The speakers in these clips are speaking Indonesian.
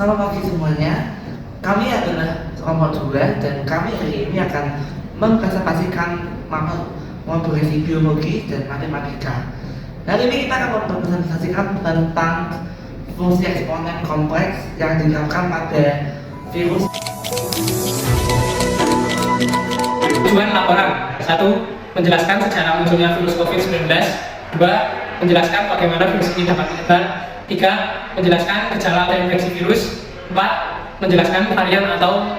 Selamat pagi semuanya. Kami adalah kelompok 2 dan kami hari ini akan mempresentasikan mempresentasi biologi dan matematika. Hari ini kita akan mempresentasikan tentang fungsi eksponen kompleks yang diterapkan pada virus. Tujuan laporan: 1. Menjelaskan sejarah munculnya virus COVID-19. 2. Menjelaskan bagaimana virus ini dapat menyebar. 3. Menjelaskan gejala atau infeksi virus. 4. Menjelaskan varian atau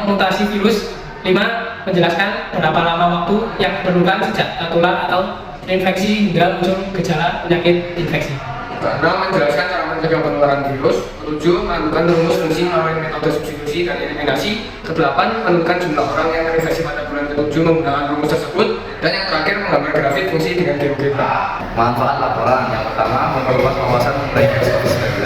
mutasi virus. 5. Menjelaskan berapa lama waktu yang diperlukan sejak tertular atau infeksi hingga muncul gejala penyakit infeksi. 6. Menjelaskan cara mencegah penularan virus. 7. Menentukan rumus fungsi melalui metode substitusi dan eliminasi. 8. Menentukan jumlah orang yang terinfeksi pada bulan ke-7 menggunakan rumus tersebut. Dan yang terakhir, menggambar grafik fungsi dengan GeoGebra. Manfaat laporan: yang pertama, memperluas wawasan mengenai virus COVID-19.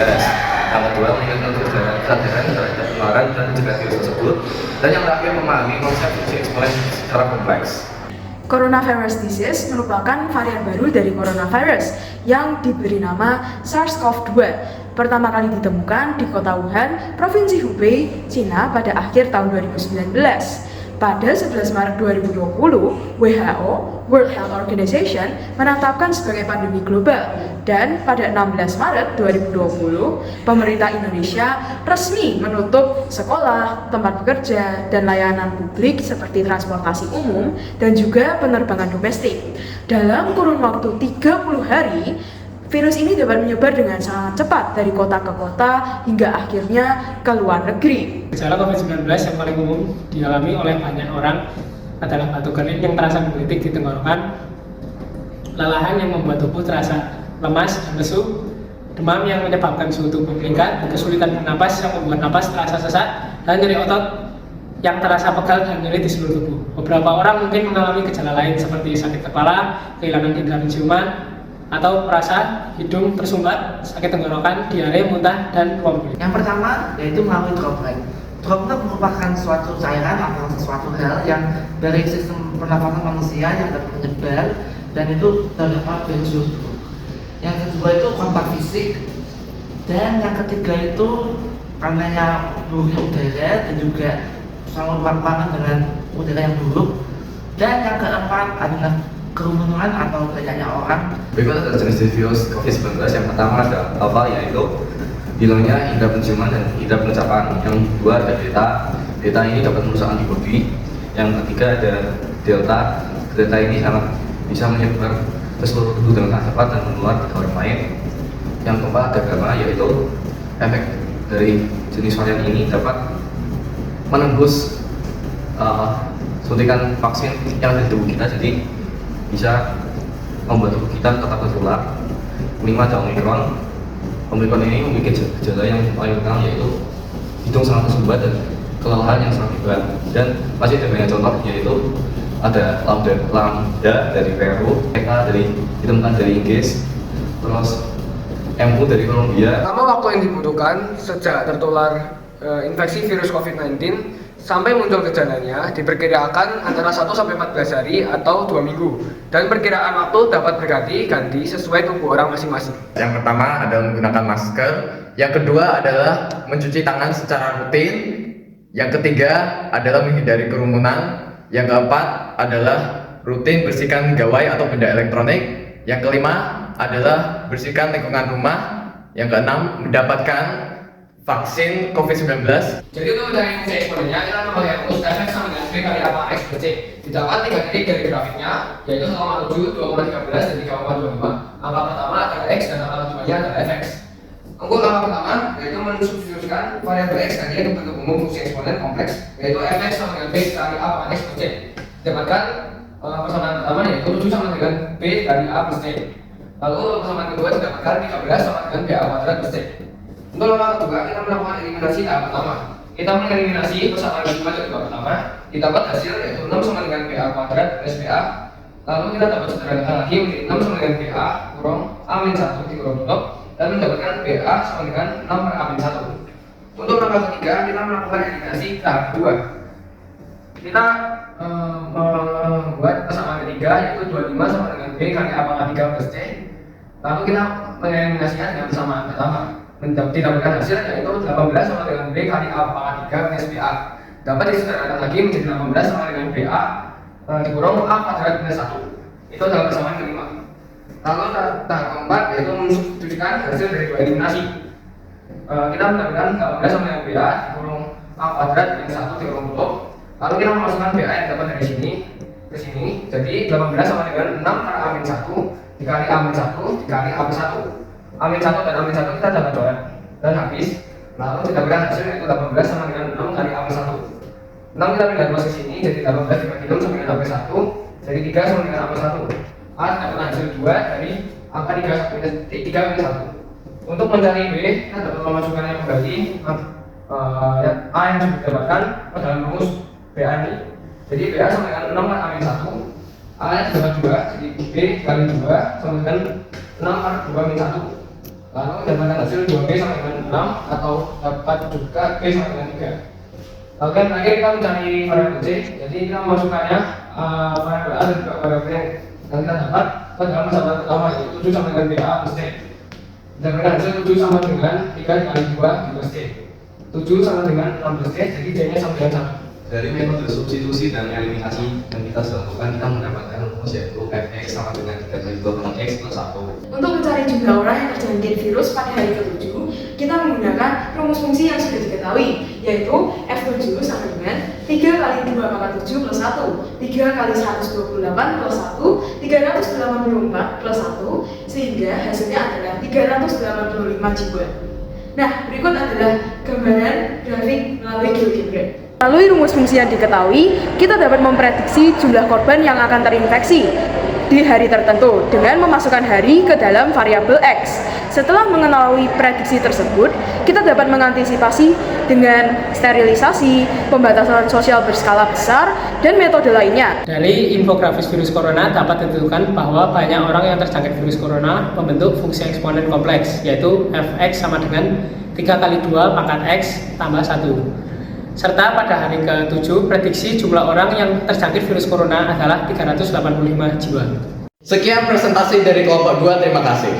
Yang kedua, meningkatkan kesadaran terhadap penularan dan mencegah virus tersebut. Dan yang terakhir, memahami konsep fungsi eksponen secara kompleks. Coronavirus disease merupakan varian baru dari coronavirus yang diberi nama SARS-CoV-2. Pertama kali ditemukan di kota Wuhan, Provinsi Hubei, Cina pada akhir tahun 2019. Pada 11 Maret 2020, WHO, World Health Organization, menetapkan sebagai pandemi global. Dan pada 16 Maret 2020, pemerintah Indonesia resmi menutup sekolah, tempat bekerja, dan layanan publik seperti transportasi umum dan juga penerbangan domestik. Dalam kurun waktu 30 hari, virus ini dapat menyebar dengan sangat cepat dari kota ke kota hingga akhirnya ke luar negeri. Gejala COVID-19 yang paling umum dialami oleh banyak orang adalah batuk kering yang terasa menggelitik di tenggorokan, kelelahan yang membuat tubuh terasa lemas dan lesu, demam yang menyebabkan suhu tubuh meningkat, kesulitan bernapas yang membuat napas terasa sesak, dan nyeri otot yang terasa pegal dan nyeri di seluruh tubuh. Beberapa orang mungkin mengalami gejala lain seperti sakit kepala, kehilangan indera penciuman, atau merasa hidung tersumbat, sakit tenggorokan, diare, muntah, dan ruam kulit. Yang pertama yaitu melalui droplet. Droplet merupakan suatu cairan atau sesuatu hal yang dari sistem pernafasan manusia yang dapat menyebar dan itu terdapat virus tubuh. Yang kedua itu kontak fisik, dan yang ketiga itu karena buruknya udara dan juga selalu berpapasan dengan udara yang buruk, dan yang keempat adalah kerumunan atau banyaknya orang. Berikut adalah jenis virus COVID-19. Yang pertama ada alpha, yaitu hilangnya indera penciuman dan indera pengecapan. Yang kedua ada beta. Beta ini dapat merusak antibodi. Yang ketiga ada delta. Delta ini sangat bisa menyebar ke seluruh tubuh dengan sangat cepat dan menular ke orang lain. Yang keempat ada gamma, yaitu efek dari jenis varian ini dapat menembus suntikan vaksin yang ada di tubuh kita, jadi bisa membuat tubuh kita tetap tertular. 5 ada Omicron. Omicron ini memiliki gejala yang paling utama, yaitu hidung sangat tersumbat dan kelelahan yang sangat hebat. Dan masih ada banyak contoh, yaitu ada lambda dari Peru, PK ditemukan dari Inggris, terus MU dari Kolombia. Lama waktu yang dibutuhkan sejak tertular infeksi virus COVID-19 sampai muncul gejalanya diperkirakan antara 1-14 hari atau 2 minggu, dan perkiraan waktu dapat berganti-ganti sesuai tubuh orang masing-masing. Yang pertama adalah menggunakan masker, yang kedua adalah mencuci tangan secara rutin, yang ketiga adalah menghindari kerumunan, yang keempat adalah rutin bersihkan gawai atau benda elektronik, yang kelima adalah bersihkan lingkungan rumah, yang keenam mendapatkan vaksin COVID-19. Jadi untuk mencari fungsi eksponennya, kita memakai rumus fx sama dengan b kali apa x per c. Didapat 3 titik dari grafiknya, yaitu 1,7, 2,13, dan 3,25. Angka pertama adalah x dan angka keduanya adalah fx. Untuk angka pertama yaitu mensubstitusikan variabel x dan y untuk bentuk umum fungsi eksponen kompleks, yaitu fx sama dengan b kali a per x per c. Dapatkan persamaan pertama yaitu 7 sama dengan b kali a plus c. Lalu persamaan kedua didapatkan 13 sama dengan b a kuadrat plus c. Untuk langkah kedua, kita melakukan eliminasi tahap pertama. Kita mengeliminasi persamaan kelima dari tahap pertama. Didapat hasil yaitu 6 sama dengan BA kuadrat plus BA. Lalu kita dapat sederhanakan lagi menjadi 6 sama dengan BA kurang A-1 dikurang tutup, dan mendapatkan BA sama dengan 6 per A-1. Untuk langkah ketiga, kita melakukan eliminasi tahap kedua. Kita membuat persamaan ketiga yaitu 25 sama dengan B kali A pangkat 3 plus C. Lalu kita mengeliminasinya dengan persamaan pertama. didapatkan hasil yaitu 18 sama dengan B kali A pangkat 3 minus BA. Dapat disederhanakan lagi menjadi 18 sama dengan BA dikurung A kuadrat minus 1. Itu adalah persamaan kelima. Lalu tahap keempat yaitu mensubstitusikan hasil dari dua eliminasi. Kita mendapatkan 18 sama dengan BA dikurung A kuadrat minus 1 dikurung 10. Lalu kita memasukkan BA yang dapat dari sini ke sini. Jadi 18 sama dengan 6 kali A-1 dikali A-1 dikali A+1. A-1 dan A-1 kita dapat coret dan habis. Lalu kita berikan hasil yaitu 18 sama dengan 6 kali A+1. 6 kita pindah ke sini jadi 18 dibagi 6 sama dengan A+1 jadi 3 sama dengan A+1. A dapat hasil 2 dari angka 3 minus 1. Untuk mencari B kita dapat memasukkannya kembali A yang sudah didapatkan ke dalam rumus BA ini. Jadi BA sama dengan 6 kali A-1. A yang dapat 2 jadi B kali 2 sama dengan 6 kali 2 min 1. Lalu dapatkan hasil 2B sama dengan 6 atau dapat juga B sama dengan 3. Lalu yang terakhir kita mencari variabel C. Jadi kita memasukkannya variabel A dan juga variabel yang kita dapat ke dalam persamaan pertama yaitu 7 sama dengan BA plus C. Dapatkan hasil 7 sama dengan 3 kali 2 plus C. 7 sama dengan 6 plus C jadi C nya sama dengan 1. Dari metode substitusi dan eliminasi yang kita lakukan, kita mendapatkan rumus yaitu fx sama dengan 3 kali 2 x plus 1. Untuk mencari jumlah orang yang terjangkit virus pada hari ke-7, kita menggunakan rumus fungsi yang sudah diketahui, yaitu F7 sama dengan 3 kali 2 pangkat 7 plus 1, 3 kali 128 plus 1, 384 plus 1, sehingga hasilnya adalah 385 jiwa. Nah, berikut adalah gambaran grafik melalui GeoGebra. Melalui rumus fungsi yang diketahui, kita dapat memprediksi jumlah korban yang akan terinfeksi di hari tertentu dengan memasukkan hari ke dalam variabel X. Setelah mengetahui prediksi tersebut, kita dapat mengantisipasi dengan sterilisasi, pembatasan sosial berskala besar, dan metode lainnya. Dari infografis virus corona dapat ditentukan bahwa banyak orang yang terjangkit virus corona membentuk fungsi eksponen kompleks, yaitu fx sama dengan 3 kali 2 pangkat x tambah 1. Serta pada hari ke-7, prediksi jumlah orang yang terjangkit virus corona adalah 385 jiwa. Sekian presentasi dari kelompok 2, terima kasih.